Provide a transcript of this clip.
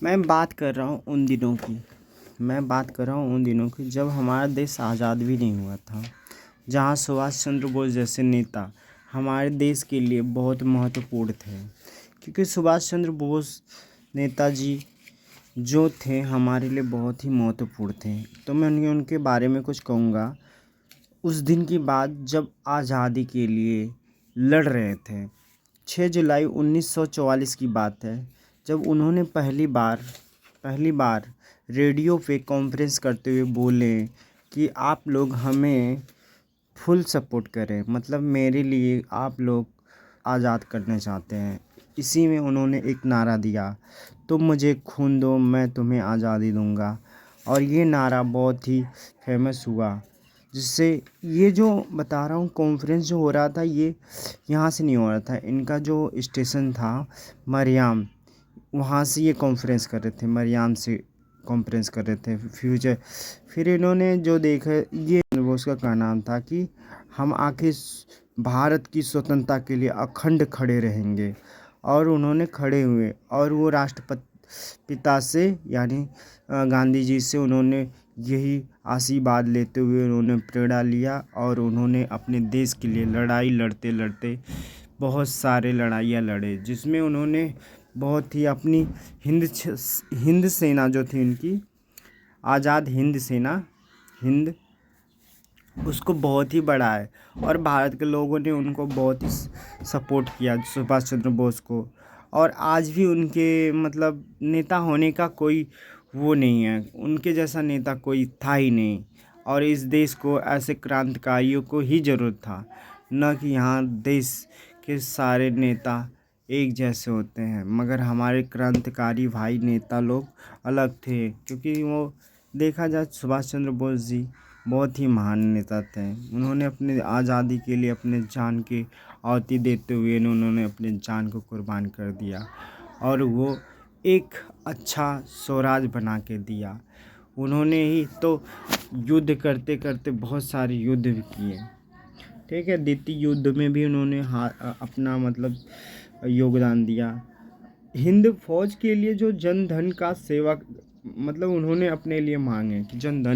मैं बात कर रहा हूँ उन दिनों की जब हमारा देश आज़ाद भी नहीं हुआ था, जहाँ सुभाष चंद्र बोस जैसे नेता हमारे देश के लिए बहुत महत्वपूर्ण थे। क्योंकि सुभाष चंद्र बोस नेताजी जो थे हमारे लिए बहुत ही महत्वपूर्ण थे। तो मैं उनके बारे में कुछ कहूँगा। उस दिन की बात जब आज़ादी के लिए लड़ रहे थे, 6 जुलाई 1944 की बात है, जब उन्होंने पहली बार रेडियो पे कॉन्फ्रेंस करते हुए बोले कि आप लोग हमें फुल सपोर्ट करें, मतलब मेरे लिए आप लोग आज़ाद करना चाहते हैं। इसी में उन्होंने एक नारा दिया, तुम मुझे खून दो मैं तुम्हें आज़ादी दूंगा। और ये नारा बहुत ही फेमस हुआ, जिससे ये जो बता रहा हूँ कॉन्फ्रेंस जो हो रहा था ये यहाँ से नहीं हो रहा था। इनका जो स्टेशन था मरियाम, वहाँ से ये कॉन्फ्रेंस कर रहे थे, मरियाम से कॉन्फ्रेंस कर रहे थे फ्यूचर। फिर इन्होंने जो देखा, ये वो उसका क्या नाम था कि हम आखिर भारत की स्वतंत्रता के लिए अखंड खड़े रहेंगे। और उन्होंने खड़े हुए और वो राष्ट्रपति पिता से यानी गांधी जी से उन्होंने यही आशीर्वाद लेते हुए उन्होंने प्रेरणा लिया और उन्होंने अपने देश के लिए लड़ाई लड़ते लड़ते बहुत सारे लड़ाइयाँ लड़े, जिसमें उन्होंने बहुत ही अपनी हिंद सेना जो थी उनकी आज़ाद हिंद सेना हिंद उसको बहुत ही बढ़ाया। और भारत के लोगों ने उनको बहुत ही सपोर्ट किया सुभाष चंद्र बोस को। और आज भी उनके मतलब नेता होने का कोई वो नहीं है, उनके जैसा नेता कोई था ही नहीं। और इस देश को ऐसे क्रांतिकारियों को ही ज़रूरत था, न कि यहाँ देश के सारे नेता एक जैसे होते हैं। मगर हमारे क्रांतिकारी भाई नेता लोग अलग थे, क्योंकि वो देखा जाए सुभाष चंद्र बोस जी बहुत ही महान नेता थे। उन्होंने अपने आज़ादी के लिए अपने जान की आहुति देते हुए उन्होंने अपने जान को कुर्बान कर दिया और वो एक अच्छा स्वराज बना के दिया। उन्होंने ही तो युद्ध करते करते बहुत सारे युद्ध भी किए, ठीक है। द्वितीय युद्ध में भी उन्होंने अपना मतलब योगदान दिया। हिंद फौज के लिए जो जन धन का सेवा मतलब उन्होंने अपने लिए मांगे कि जन धन